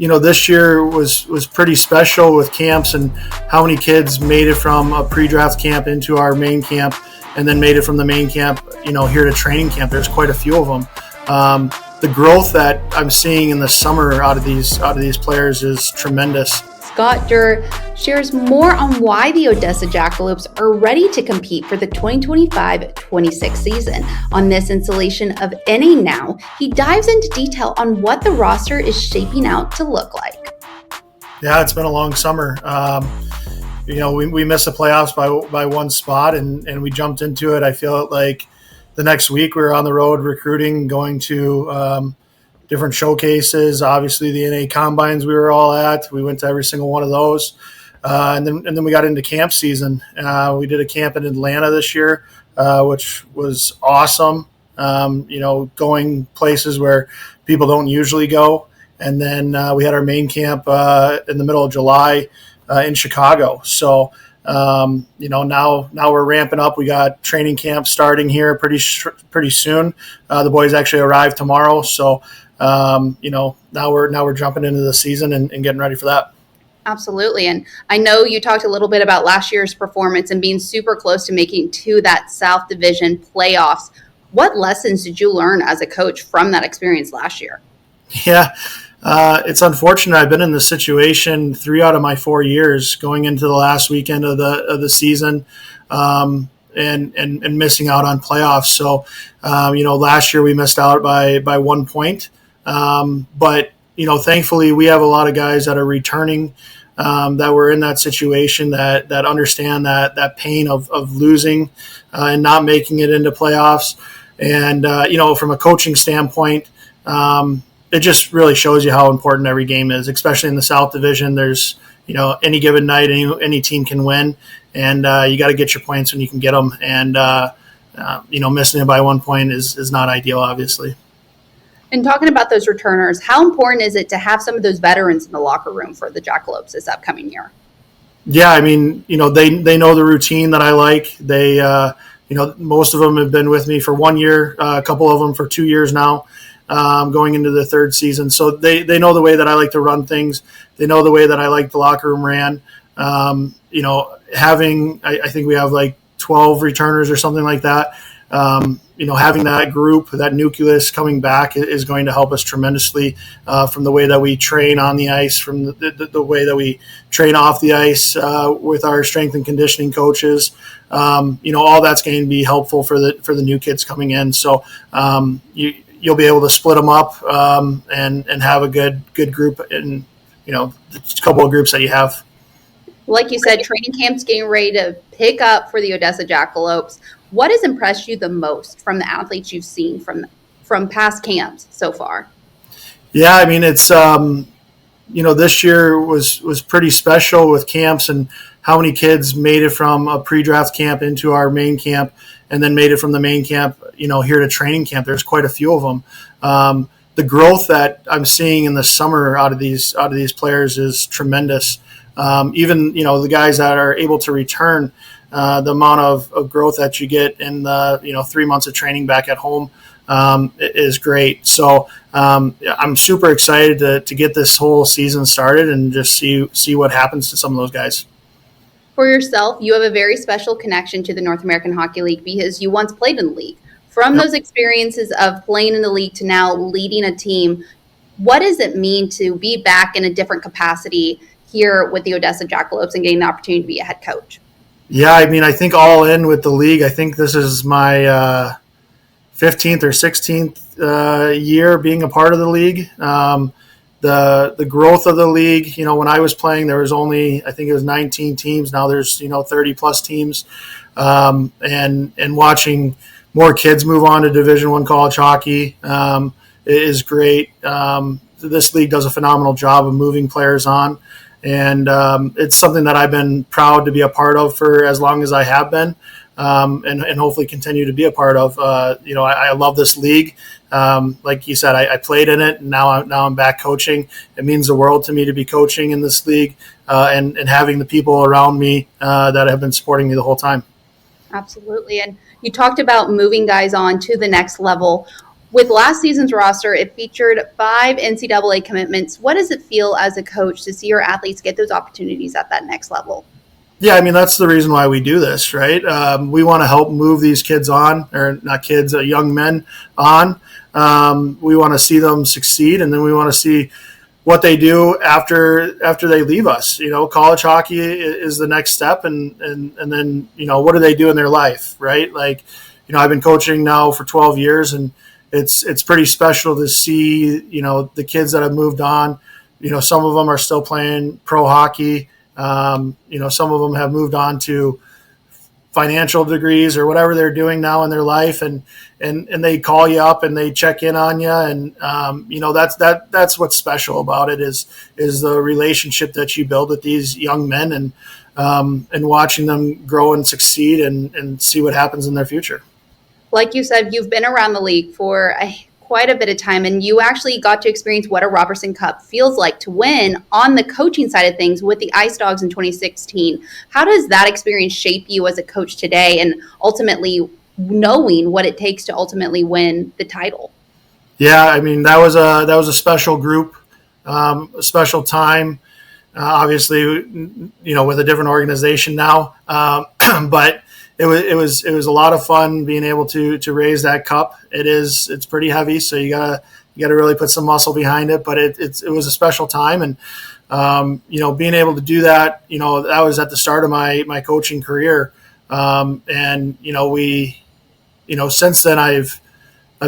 this year was pretty special with camps and how many kids made it from a pre-draft camp into our main camp and then made it from the main camp, here to training camp. There's quite a few of them. The growth that I'm seeing in the summer out of these players is tremendous. Scott Deur shares more on why the Odessa Jackalopes are ready to compete for the 2025-26 season. On this installation of NAHL, he dives into detail on what the roster is shaping out to look like. Yeah, it's been a long summer. We missed the playoffs by one spot, and we jumped into it. I feel like the next week we were on the road recruiting, going to different showcases. Obviously, the NA combines we were all at. We went to every single one of those, and then we got into camp season. We did a camp in Atlanta this year, which was awesome. Going places where people don't usually go, and then we had our main camp in the middle of July in Chicago. So. Now we're ramping up. We got training camp starting here pretty soon. The boys actually arrive tomorrow. So, now we're jumping into the season and getting ready for that. Absolutely. And I know you talked a little bit about last year's performance and being super close to making to that South Division playoffs. What lessons did you learn as a coach from that experience last year? Yeah. It's unfortunate. I've been in this situation 3 out of my 4 years, going into the last weekend of the season, and missing out on playoffs. So, last year we missed out by 1 point. But thankfully we have a lot of guys that are returning, that were in that situation that understand that pain of losing and not making it into playoffs. And from a coaching standpoint, it just really shows you how important every game is, especially in the South Division. There's, any given night, any team can win, and you got to get your points when you can get them. And, missing it by 1 point is not ideal, obviously. And talking about those returners, how important is it to have some of those veterans in the locker room for the Jackalopes this upcoming year? Yeah, I mean, they know the routine that I like. They, most of them have been with me for 1 year, a couple of them for 2 years now. Going into the third season. So they know the way that I like to run things. They know the way that I like the locker room ran. I think we have like 12 returners or something like that. Having that group, that nucleus coming back is going to help us tremendously, from the way that we train on the ice, from the way that we train off the ice with our strength and conditioning coaches. All that's going to be helpful for the new kids coming in. So you'll be able to split them up and have a good group in, a couple of groups that you have. Like you said, training camp's getting ready to pick up for the Odessa Jackalopes. What has impressed you the most from the athletes you've seen from past camps so far? Yeah, I mean, it's, this year was pretty special with camps and how many kids made it from a pre-draft camp into our main camp and then made it from the main camp, here to training camp. There's quite a few of them. The growth that I'm seeing in the summer out of these players is tremendous. Even, the guys that are able to return, the amount of growth that you get in the, 3 months of training back at home is great. So I'm super excited to get this whole season started and just see what happens to some of those guys. For yourself, you have a very special connection to the North American Hockey League because you once played in the league. From those experiences of playing in the league to now leading a team, what does it mean to be back in a different capacity here with the Odessa Jackalopes and getting the opportunity to be a head coach? Yeah, I mean, I think all in with the league. I think this is my 15th or 16th year being a part of the league. The growth of the league, when I was playing, there was only, I think it was 19 teams. Now there's, 30 plus teams, and watching more kids move on to Division I college hockey is great. This league does a phenomenal job of moving players on, and it's something that I've been proud to be a part of for as long as I have been, and hopefully continue to be a part of. I love this league. Like you said, I played in it, and now I'm back coaching. It means the world to me to be coaching in this league, and having the people around me that have been supporting me the whole time. Absolutely. And you talked about moving guys on to the next level. With last season's roster, it featured 5 NCAA commitments. What does it feel as a coach to see your athletes get those opportunities at that next level? Yeah, I mean, that's the reason why we do this, right? We want to help move these kids on, or not kids, young men on. We want to see them succeed, and then we want to see what they do after they leave us. College hockey is the next step, and then what do they do in their life, right? Like, I've been coaching now for 12 years, and it's pretty special to see the kids that have moved on. Some of them are still playing pro hockey. Some of them have moved on to financial degrees or whatever they're doing now in their life, and they call you up and they check in on you, and that's what's special about it is the relationship that you build with these young men, and watching them grow and succeed and see what happens in their future. Like you said, you've been around the league for quite a bit of time, and you actually got to experience what a Robertson Cup feels like to win on the coaching side of things with the Ice Dogs in 2016. How does that experience shape you as a coach today, and ultimately knowing what it takes to ultimately win the title? Yeah, I mean, that was a special group, a special time. Obviously, with a different organization now, but it was a lot of fun being able to raise that cup. It's pretty heavy, so you gotta really put some muscle behind it. But it was a special time, and being able to do that, that was at the start of my coaching career, and since then I've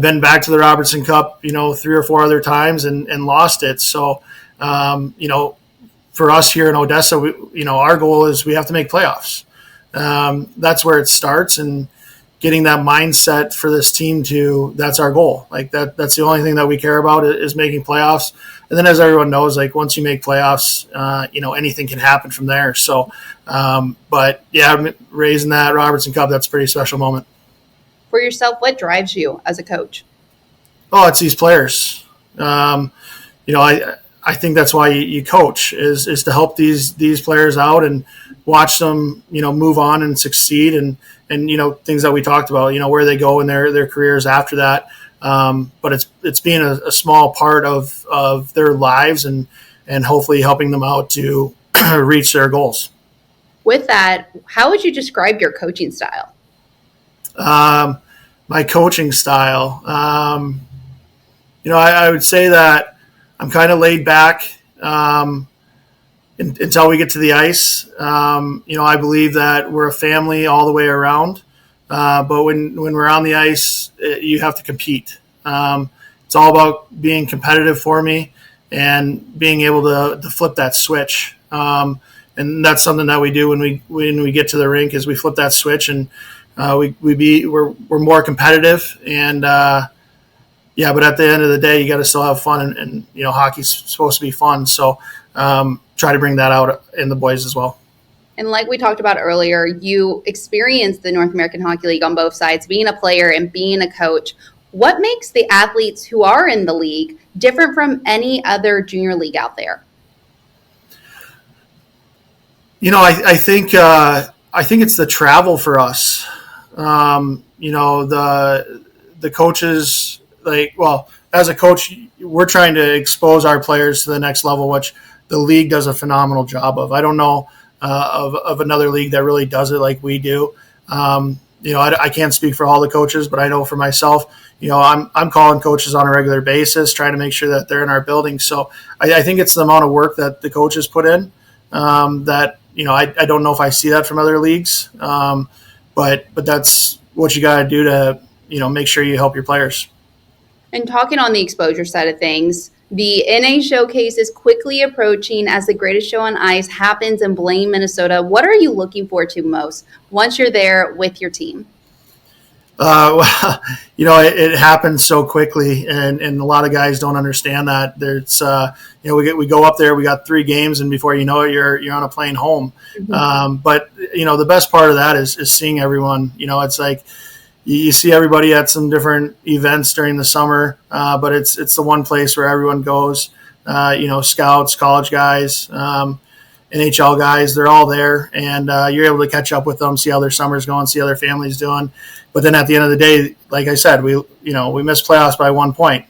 been back to the Robertson Cup, 3 or 4 other times and lost it. So for us here in Odessa, our goal is we have to make playoffs. That's where it starts, and getting that mindset for this team that's our goal. Like that's the only thing that we care about is making playoffs. And then, as everyone knows, like once you make playoffs, anything can happen from there. So, but yeah, raising that Robertson Cup, that's a pretty special moment. For yourself, what drives you as a coach? Oh, it's these players. I think that's why you coach is to help these players out and watch them, move on and succeed, and things that we talked about, where they go in their careers after that. But it's being a small part of their lives and hopefully helping them out to reach their goals. With that, how would you describe your coaching style? My coaching style, I would say that I'm kind of laid back until we get to the ice. I believe that we're a family all the way around. But when we're on the ice, you have to compete. It's all about being competitive for me and being able to flip that switch. And that's something that we do when we get to the rink is we flip that switch, and we're more competitive, and but at the end of the day, you got to still have fun, and hockey's supposed to be fun. So try to bring that out in the boys as well. And like we talked about earlier, you experienced the North American Hockey League on both sides, being a player and being a coach. What makes the athletes who are in the league different from any other junior league out there? I think it's the travel for us. The coaches, as a coach, we're trying to expose our players to the next level, which the league does a phenomenal job of. I don't know of another league that really does it like we do. I can't speak for all the coaches, but I know for myself, I'm calling coaches on a regular basis, trying to make sure that they're in our building. So I think it's the amount of work that the coaches put in that, I don't know if I see that from other leagues. But that's what you got to do to, make sure you help your players. And talking on the exposure side of things, the NA Showcase is quickly approaching as the greatest show on ice happens in Blaine, Minnesota. What are you looking forward to most once you're there with your team? It happens so quickly, and a lot of guys don't understand that. There's, we go up there, we got 3 games, and before you know it, you're on a plane home. Mm-hmm. But the best part of that is seeing everyone. It's like you see everybody at some different events during the summer, but it's the one place where everyone goes. Scouts, college guys, NHL guys. They're all there, and you're able to catch up with them, see how their summer's going, see how their family's doing. But then at the end of the day, like I said, we missed playoffs by 1 point.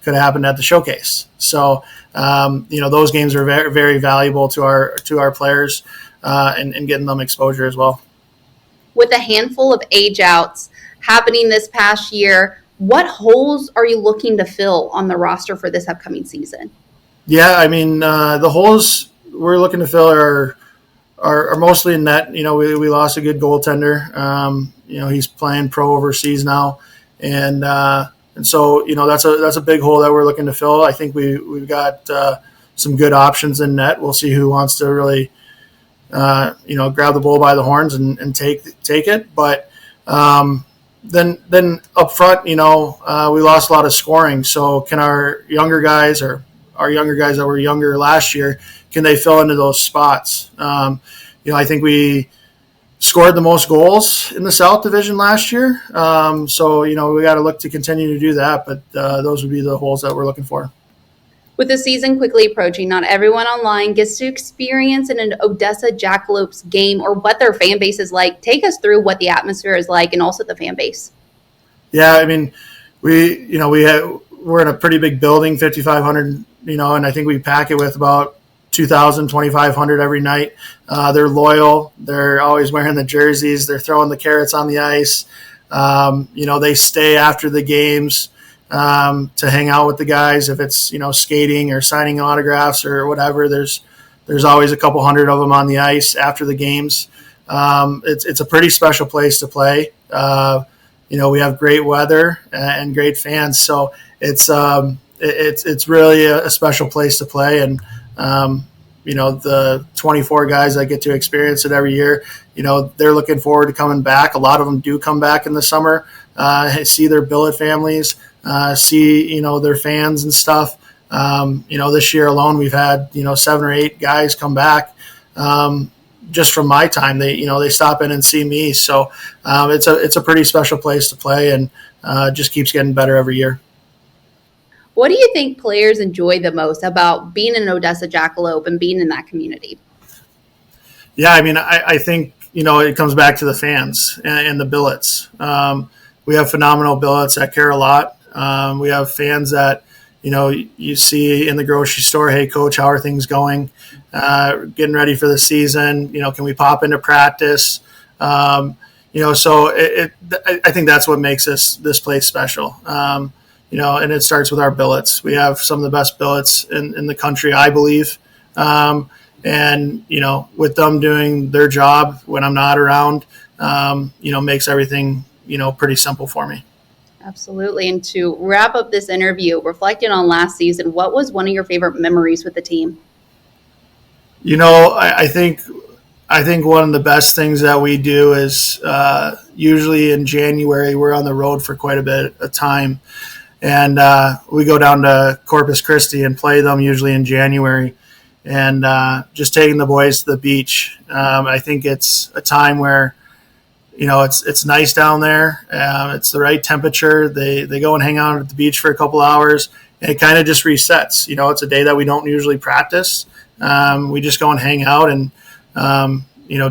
Could have happened at the showcase. So those games are very, very valuable to our players and getting them exposure as well. With a handful of age outs happening this past year, what holes are you looking to fill on the roster for this upcoming season? Yeah, I mean, the holes we're looking to fill are mostly in net. We lost a good goaltender. He's playing pro overseas now, and so that's a big hole that we're looking to fill. I think we've got some good options in net. We'll see who wants to really grab the bull by the horns and take it. But then up front, we lost a lot of scoring. So can our younger guys that were younger last year, can they fill into those spots? I think we scored the most goals in the South Division last year. So we got to look to continue to do that. But those would be the holes that we're looking for. With the season quickly approaching, not everyone online gets to experience an Odessa Jackalopes game or what their fan base is like. Take us through what the atmosphere is like and also the fan base. Yeah, I mean, we're in a pretty big building, 5,500, and I think we pack it with about 2,000, 2,500 every night. They're loyal. They're always wearing the jerseys. They're throwing the carrots on the ice. They stay after the games to hang out with the guys. If it's, skating or signing autographs or whatever, there's always a couple hundred of them on the ice after the games. It's a pretty special place to play. We have great weather and great fans. So it's really a special place to play. And, the 24 guys that get to experience it every year, they're looking forward to coming back. A lot of them do come back in the summer, see their billet families, see, their fans and stuff. This year alone, we've had, 7 or 8 guys come back. Just from my time, they stop in and see me. So it's a pretty special place to play, and just keeps getting better every year. What do you think players enjoy the most about being an Odessa Jackalope and being in that community? Yeah, I mean, I think, it comes back to the fans and the billets. We have phenomenal billets that care a lot. We have fans that, you see in the grocery store, hey, coach, how are things going? Getting ready for the season. Can we pop into practice? So I think that's what makes this place special. And it starts with our billets. We have some of the best billets in the country, I believe. And with them doing their job when I'm not around, makes everything, pretty simple for me. Absolutely. And to wrap up this interview, reflecting on last season, what was one of your favorite memories with the team? I think one of the best things that we do is usually in January, we're on the road for quite a bit of time. And we go down to Corpus Christi and play them usually in January. And just taking the boys to the beach. I think it's a time where, it's nice down there. It's the right temperature. They go and hang out at the beach for a couple hours, and it kind of just resets. It's a day that we don't usually practice. We just go and hang out and,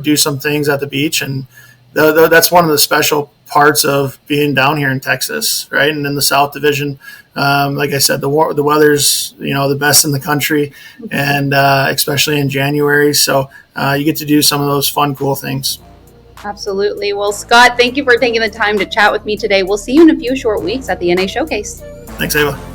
do some things at the beach. And that's one of the special parts of being down here in Texas, right? And in the South Division, like I said, the weather's, the best in the country, and especially in January. So you get to do some of those fun, cool things. Absolutely. Well, Scott, thank you for taking the time to chat with me today. We'll see you in a few short weeks at the NA Showcase. Thanks, Ava.